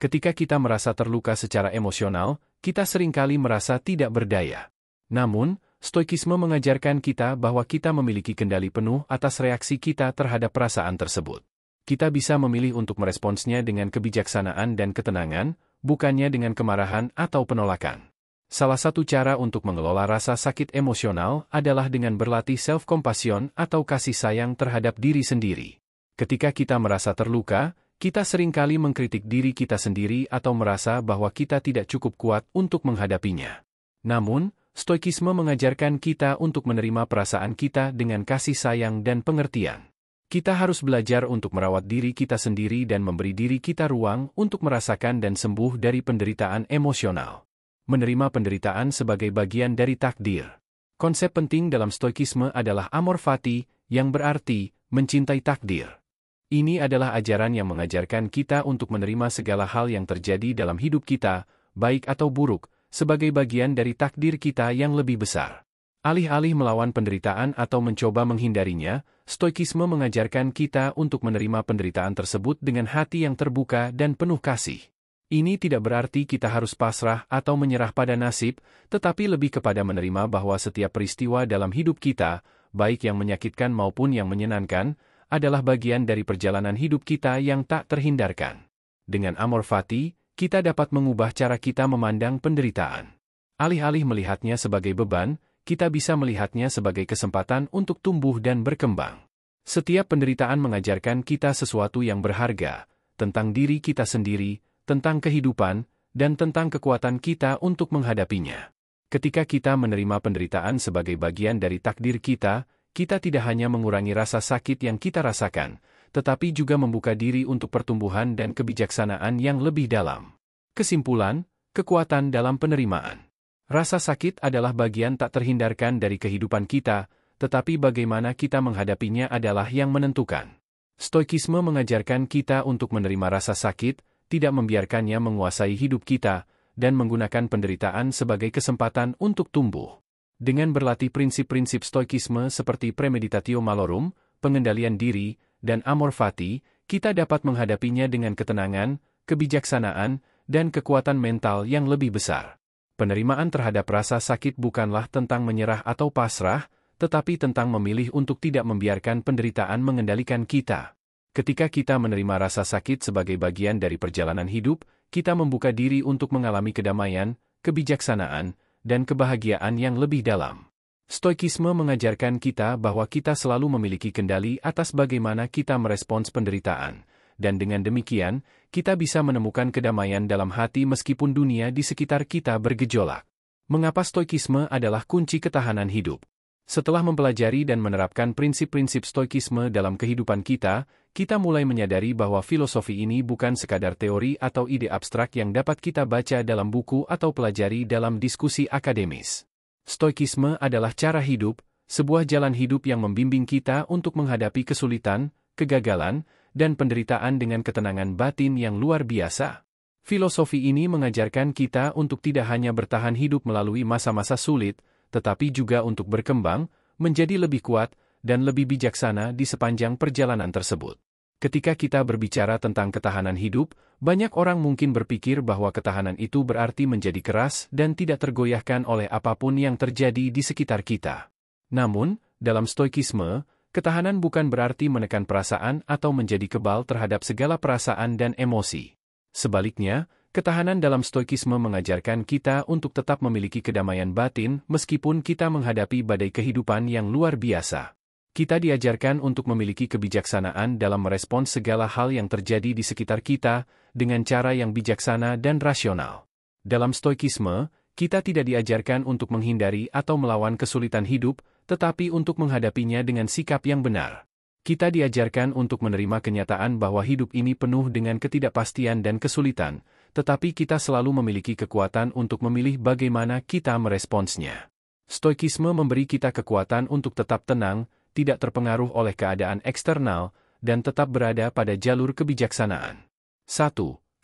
Ketika kita merasa terluka secara emosional, kita seringkali merasa tidak berdaya. Namun, Stoikisme mengajarkan kita bahwa kita memiliki kendali penuh atas reaksi kita terhadap perasaan tersebut. Kita bisa memilih untuk meresponsnya dengan kebijaksanaan dan ketenangan, bukannya dengan kemarahan atau penolakan. Salah satu cara untuk mengelola rasa sakit emosional adalah dengan berlatih self-compassion atau kasih sayang terhadap diri sendiri. Ketika kita merasa terluka, kita seringkali mengkritik diri kita sendiri atau merasa bahwa kita tidak cukup kuat untuk menghadapinya. Namun, Stoikisme mengajarkan kita untuk menerima perasaan kita dengan kasih sayang dan pengertian. Kita harus belajar untuk merawat diri kita sendiri dan memberi diri kita ruang untuk merasakan dan sembuh dari penderitaan emosional. Menerima penderitaan sebagai bagian dari takdir. Konsep penting dalam Stoikisme adalah amor fati, yang berarti mencintai takdir. Ini adalah ajaran yang mengajarkan kita untuk menerima segala hal yang terjadi dalam hidup kita, baik atau buruk, sebagai bagian dari takdir kita yang lebih besar. Alih-alih melawan penderitaan atau mencoba menghindarinya, Stoikisme mengajarkan kita untuk menerima penderitaan tersebut dengan hati yang terbuka dan penuh kasih. Ini tidak berarti kita harus pasrah atau menyerah pada nasib, tetapi lebih kepada menerima bahwa setiap peristiwa dalam hidup kita, baik yang menyakitkan maupun yang menyenangkan, adalah bagian dari perjalanan hidup kita yang tak terhindarkan. Dengan amor fati, kita dapat mengubah cara kita memandang penderitaan. Alih-alih melihatnya sebagai beban, kita bisa melihatnya sebagai kesempatan untuk tumbuh dan berkembang. Setiap penderitaan mengajarkan kita sesuatu yang berharga, tentang diri kita sendiri, tentang kehidupan, dan tentang kekuatan kita untuk menghadapinya. Ketika kita menerima penderitaan sebagai bagian dari takdir kita, kita tidak hanya mengurangi rasa sakit yang kita rasakan, tetapi juga membuka diri untuk pertumbuhan dan kebijaksanaan yang lebih dalam. Kesimpulan, kekuatan dalam penerimaan. Rasa sakit adalah bagian tak terhindarkan dari kehidupan kita, tetapi bagaimana kita menghadapinya adalah yang menentukan. Stoikisme mengajarkan kita untuk menerima rasa sakit, tidak membiarkannya menguasai hidup kita, dan menggunakan penderitaan sebagai kesempatan untuk tumbuh. Dengan berlatih prinsip-prinsip stoikisme seperti premeditatio malorum, pengendalian diri, dan amor fati, kita dapat menghadapinya dengan ketenangan, kebijaksanaan, dan kekuatan mental yang lebih besar. Penerimaan terhadap rasa sakit bukanlah tentang menyerah atau pasrah, tetapi tentang memilih untuk tidak membiarkan penderitaan mengendalikan kita. Ketika kita menerima rasa sakit sebagai bagian dari perjalanan hidup, kita membuka diri untuk mengalami kedamaian, kebijaksanaan, dan kebahagiaan yang lebih dalam. Stoikisme mengajarkan kita bahwa kita selalu memiliki kendali atas bagaimana kita merespons penderitaan, dan dengan demikian, kita bisa menemukan kedamaian dalam hati meskipun dunia di sekitar kita bergejolak. Mengapa stoikisme adalah kunci ketahanan hidup? Setelah mempelajari dan menerapkan prinsip-prinsip stoikisme dalam kehidupan kita mulai menyadari bahwa filosofi ini bukan sekadar teori atau ide abstrak yang dapat kita baca dalam buku atau pelajari dalam diskusi akademis. Stoikisme adalah cara hidup, sebuah jalan hidup yang membimbing kita untuk menghadapi kesulitan, kegagalan, dan penderitaan dengan ketenangan batin yang luar biasa. Filosofi ini mengajarkan kita untuk tidak hanya bertahan hidup melalui masa-masa sulit, tetapi juga untuk berkembang, menjadi lebih kuat, dan lebih bijaksana di sepanjang perjalanan tersebut. Ketika kita berbicara tentang ketahanan hidup, banyak orang mungkin berpikir bahwa ketahanan itu berarti menjadi keras dan tidak tergoyahkan oleh apapun yang terjadi di sekitar kita. Namun, dalam stoikisme, ketahanan bukan berarti menekan perasaan atau menjadi kebal terhadap segala perasaan dan emosi. Sebaliknya, ketahanan dalam stoikisme mengajarkan kita untuk tetap memiliki kedamaian batin meskipun kita menghadapi badai kehidupan yang luar biasa. Kita diajarkan untuk memiliki kebijaksanaan dalam merespons segala hal yang terjadi di sekitar kita dengan cara yang bijaksana dan rasional. Dalam stoikisme, kita tidak diajarkan untuk menghindari atau melawan kesulitan hidup, tetapi untuk menghadapinya dengan sikap yang benar. Kita diajarkan untuk menerima kenyataan bahwa hidup ini penuh dengan ketidakpastian dan kesulitan, tetapi kita selalu memiliki kekuatan untuk memilih bagaimana kita meresponsnya. Stoikisme memberi kita kekuatan untuk tetap tenang, tidak terpengaruh oleh keadaan eksternal, dan tetap berada pada jalur kebijaksanaan. 1.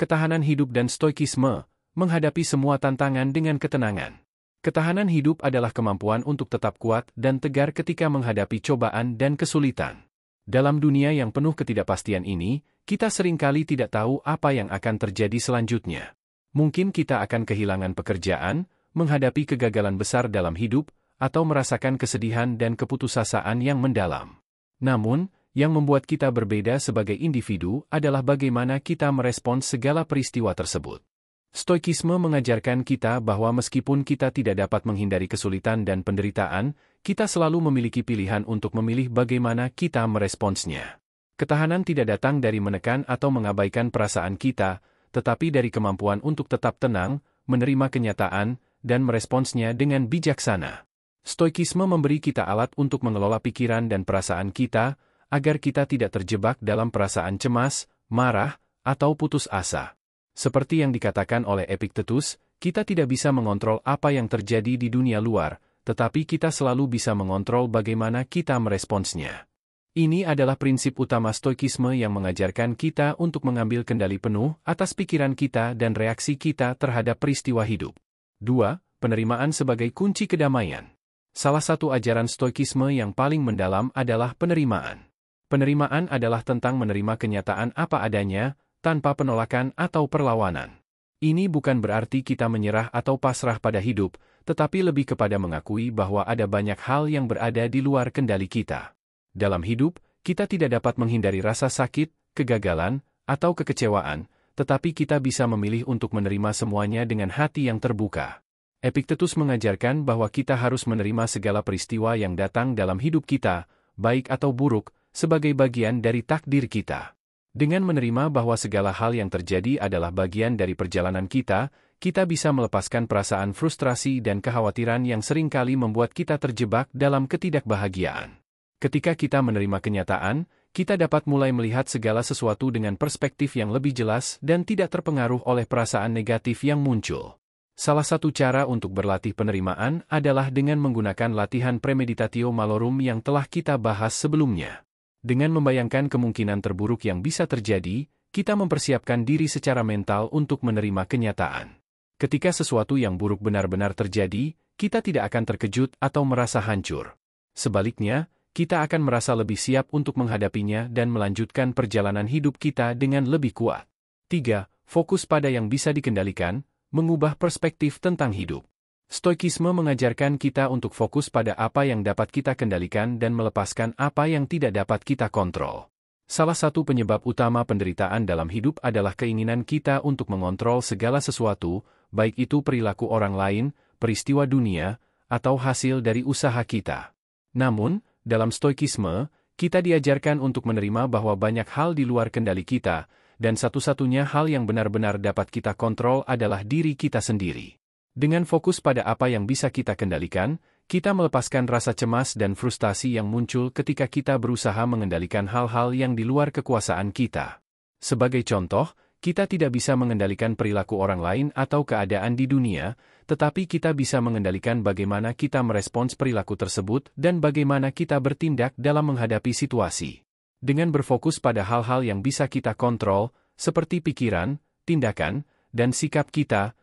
Ketahanan hidup dan stoikisme, menghadapi semua tantangan dengan ketenangan. Ketahanan hidup adalah kemampuan untuk tetap kuat dan tegar ketika menghadapi cobaan dan kesulitan. Dalam dunia yang penuh ketidakpastian ini, kita seringkali tidak tahu apa yang akan terjadi selanjutnya. Mungkin kita akan kehilangan pekerjaan, menghadapi kegagalan besar dalam hidup, atau merasakan kesedihan dan keputusasaan yang mendalam. Namun, yang membuat kita berbeda sebagai individu adalah bagaimana kita merespons segala peristiwa tersebut. Stoikisme mengajarkan kita bahwa meskipun kita tidak dapat menghindari kesulitan dan penderitaan, kita selalu memiliki pilihan untuk memilih bagaimana kita meresponsnya. Ketahanan tidak datang dari menekan atau mengabaikan perasaan kita, tetapi dari kemampuan untuk tetap tenang, menerima kenyataan, dan meresponsnya dengan bijaksana. Stoikisme memberi kita alat untuk mengelola pikiran dan perasaan kita, agar kita tidak terjebak dalam perasaan cemas, marah, atau putus asa. Seperti yang dikatakan oleh Epictetus, kita tidak bisa mengontrol apa yang terjadi di dunia luar, tetapi kita selalu bisa mengontrol bagaimana kita meresponsnya. Ini adalah prinsip utama stoikisme yang mengajarkan kita untuk mengambil kendali penuh atas pikiran kita dan reaksi kita terhadap peristiwa hidup. 2. Penerimaan sebagai kunci kedamaian. Salah satu ajaran stoikisme yang paling mendalam adalah penerimaan. Penerimaan adalah tentang menerima kenyataan apa adanya, tanpa penolakan atau perlawanan. Ini bukan berarti kita menyerah atau pasrah pada hidup, tetapi lebih kepada mengakui bahwa ada banyak hal yang berada di luar kendali kita. Dalam hidup, kita tidak dapat menghindari rasa sakit, kegagalan, atau kekecewaan, tetapi kita bisa memilih untuk menerima semuanya dengan hati yang terbuka. Epictetus mengajarkan bahwa kita harus menerima segala peristiwa yang datang dalam hidup kita, baik atau buruk, sebagai bagian dari takdir kita. Dengan menerima bahwa segala hal yang terjadi adalah bagian dari perjalanan kita, kita bisa melepaskan perasaan frustrasi dan kekhawatiran yang seringkali membuat kita terjebak dalam ketidakbahagiaan. Ketika kita menerima kenyataan, kita dapat mulai melihat segala sesuatu dengan perspektif yang lebih jelas dan tidak terpengaruh oleh perasaan negatif yang muncul. Salah satu cara untuk berlatih penerimaan adalah dengan menggunakan latihan premeditatio malorum yang telah kita bahas sebelumnya. Dengan membayangkan kemungkinan terburuk yang bisa terjadi, kita mempersiapkan diri secara mental untuk menerima kenyataan. Ketika sesuatu yang buruk benar-benar terjadi, kita tidak akan terkejut atau merasa hancur. Sebaliknya, kita akan merasa lebih siap untuk menghadapinya dan melanjutkan perjalanan hidup kita dengan lebih kuat. 3. Fokus pada yang bisa dikendalikan, mengubah perspektif tentang hidup. Stoikisme mengajarkan kita untuk fokus pada apa yang dapat kita kendalikan dan melepaskan apa yang tidak dapat kita kontrol. Salah satu penyebab utama penderitaan dalam hidup adalah keinginan kita untuk mengontrol segala sesuatu, baik itu perilaku orang lain, peristiwa dunia, atau hasil dari usaha kita. Namun, dalam stoikisme, kita diajarkan untuk menerima bahwa banyak hal di luar kendali kita, dan satu-satunya hal yang benar-benar dapat kita kontrol adalah diri kita sendiri. Dengan fokus pada apa yang bisa kita kendalikan, kita melepaskan rasa cemas dan frustasi yang muncul ketika kita berusaha mengendalikan hal-hal yang di luar kekuasaan kita. Sebagai contoh, kita tidak bisa mengendalikan perilaku orang lain atau keadaan di dunia, tetapi kita bisa mengendalikan bagaimana kita merespons perilaku tersebut dan bagaimana kita bertindak dalam menghadapi situasi. Dengan berfokus pada hal-hal yang bisa kita kontrol, seperti pikiran, tindakan, dan sikap kita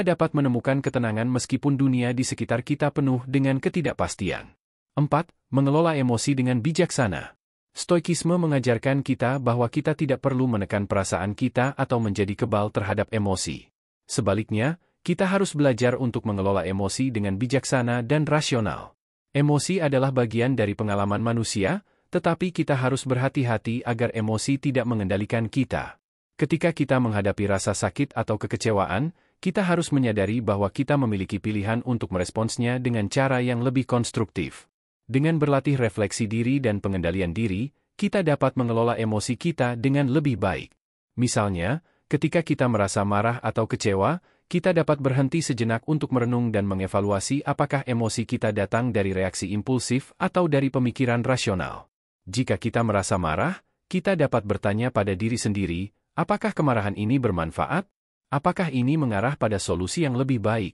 dapat menemukan ketenangan meskipun dunia di sekitar kita penuh dengan ketidakpastian. 4. Mengelola emosi dengan bijaksana. Stoikisme mengajarkan kita bahwa kita tidak perlu menekan perasaan kita atau menjadi kebal terhadap emosi. Sebaliknya, kita harus belajar untuk mengelola emosi dengan bijaksana dan rasional. Emosi adalah bagian dari pengalaman manusia, tetapi kita harus berhati-hati agar emosi tidak mengendalikan kita. Ketika kita menghadapi rasa sakit atau kekecewaan, kita harus menyadari bahwa kita memiliki pilihan untuk meresponsnya dengan cara yang lebih konstruktif. Dengan berlatih refleksi diri dan pengendalian diri, kita dapat mengelola emosi kita dengan lebih baik. Misalnya, ketika kita merasa marah atau kecewa, kita dapat berhenti sejenak untuk merenung dan mengevaluasi apakah emosi kita datang dari reaksi impulsif atau dari pemikiran rasional. Jika kita merasa marah, kita dapat bertanya pada diri sendiri, apakah kemarahan ini bermanfaat? Apakah ini mengarah pada solusi yang lebih baik?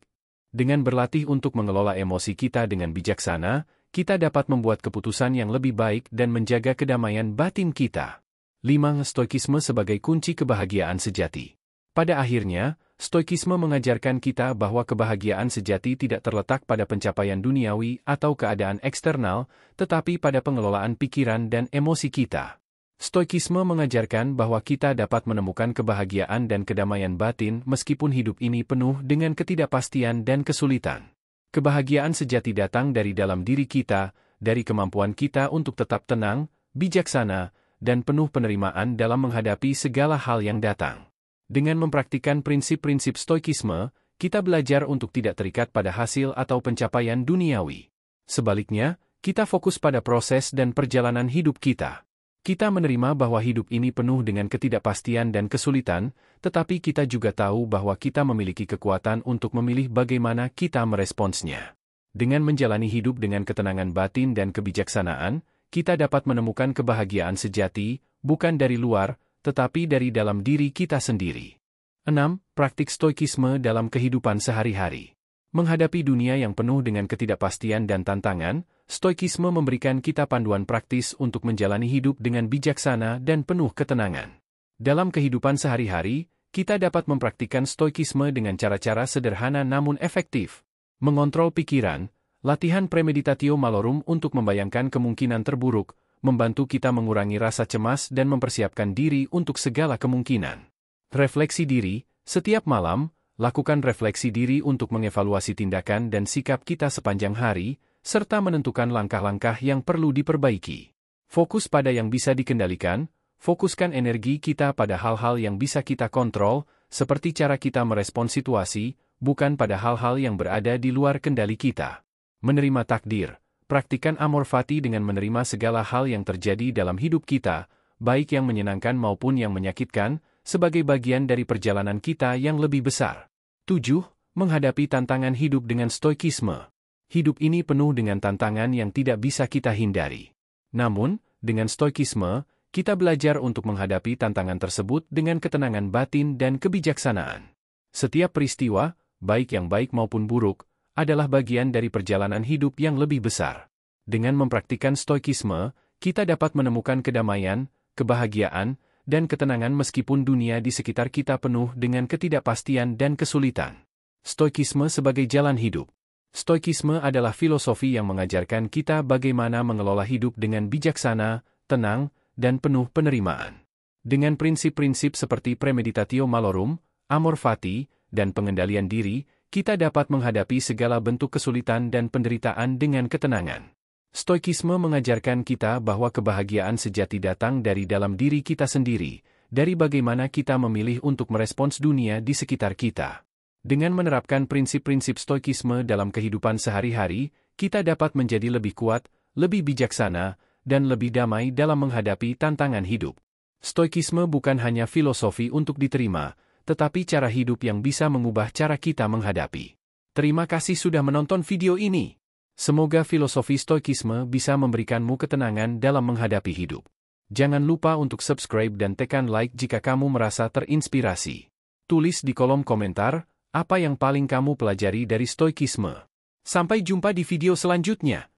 Dengan berlatih untuk mengelola emosi kita dengan bijaksana, kita dapat membuat keputusan yang lebih baik dan menjaga kedamaian batin kita. 5. Stoikisme sebagai kunci kebahagiaan sejati. Pada akhirnya, stoikisme mengajarkan kita bahwa kebahagiaan sejati tidak terletak pada pencapaian duniawi atau keadaan eksternal, tetapi pada pengelolaan pikiran dan emosi kita. Stoikisme mengajarkan bahwa kita dapat menemukan kebahagiaan dan kedamaian batin meskipun hidup ini penuh dengan ketidakpastian dan kesulitan. Kebahagiaan sejati datang dari dalam diri kita, dari kemampuan kita untuk tetap tenang, bijaksana, dan penuh penerimaan dalam menghadapi segala hal yang datang. Dengan mempraktikkan prinsip-prinsip stoikisme, kita belajar untuk tidak terikat pada hasil atau pencapaian duniawi. Sebaliknya, kita fokus pada proses dan perjalanan hidup kita. Kita menerima bahwa hidup ini penuh dengan ketidakpastian dan kesulitan, tetapi kita juga tahu bahwa kita memiliki kekuatan untuk memilih bagaimana kita meresponsnya. Dengan menjalani hidup dengan ketenangan batin dan kebijaksanaan, kita dapat menemukan kebahagiaan sejati, bukan dari luar, tetapi dari dalam diri kita sendiri. 6. Praktik stoikisme dalam kehidupan sehari-hari. Menghadapi dunia yang penuh dengan ketidakpastian dan tantangan, stoikisme memberikan kita panduan praktis untuk menjalani hidup dengan bijaksana dan penuh ketenangan. Dalam kehidupan sehari-hari, kita dapat mempraktikkan stoikisme dengan cara-cara sederhana namun efektif. Mengontrol pikiran, latihan premeditatio malorum untuk membayangkan kemungkinan terburuk, membantu kita mengurangi rasa cemas dan mempersiapkan diri untuk segala kemungkinan. Refleksi diri, Setiap malam, lakukan refleksi diri untuk mengevaluasi tindakan dan sikap kita sepanjang hari, serta menentukan langkah-langkah yang perlu diperbaiki. Fokus pada yang bisa dikendalikan, fokuskan energi kita pada hal-hal yang bisa kita kontrol, seperti cara kita merespons situasi, bukan pada hal-hal yang berada di luar kendali kita. Menerima takdir. Praktikan amor fati dengan menerima segala hal yang terjadi dalam hidup kita, baik yang menyenangkan maupun yang menyakitkan, sebagai bagian dari perjalanan kita yang lebih besar. 7. Menghadapi tantangan hidup dengan stoikisme. Hidup ini penuh dengan tantangan yang tidak bisa kita hindari. Namun, dengan stoikisme, kita belajar untuk menghadapi tantangan tersebut dengan ketenangan batin dan kebijaksanaan. Setiap peristiwa, baik yang baik maupun buruk, adalah bagian dari perjalanan hidup yang lebih besar. Dengan mempraktikkan stoikisme, kita dapat menemukan kedamaian, kebahagiaan, dan ketenangan meskipun dunia di sekitar kita penuh dengan ketidakpastian dan kesulitan. Stoikisme sebagai jalan hidup. Stoikisme adalah filosofi yang mengajarkan kita bagaimana mengelola hidup dengan bijaksana, tenang, dan penuh penerimaan. Dengan prinsip-prinsip seperti premeditatio malorum, amor fati, dan pengendalian diri, kita dapat menghadapi segala bentuk kesulitan dan penderitaan dengan ketenangan. Stoikisme mengajarkan kita bahwa kebahagiaan sejati datang dari dalam diri kita sendiri, dari bagaimana kita memilih untuk merespons dunia di sekitar kita. Dengan menerapkan prinsip-prinsip stoikisme dalam kehidupan sehari-hari, kita dapat menjadi lebih kuat, lebih bijaksana, dan lebih damai dalam menghadapi tantangan hidup. Stoikisme bukan hanya filosofi untuk diterima, tetapi cara hidup yang bisa mengubah cara kita menghadapi. Terima kasih sudah menonton video ini. Semoga filosofi stoikisme bisa memberikanmu ketenangan dalam menghadapi hidup. Jangan lupa untuk subscribe dan tekan like jika kamu merasa terinspirasi. Tulis di kolom komentar, apa yang paling kamu pelajari dari stoikisme. Sampai jumpa di video selanjutnya.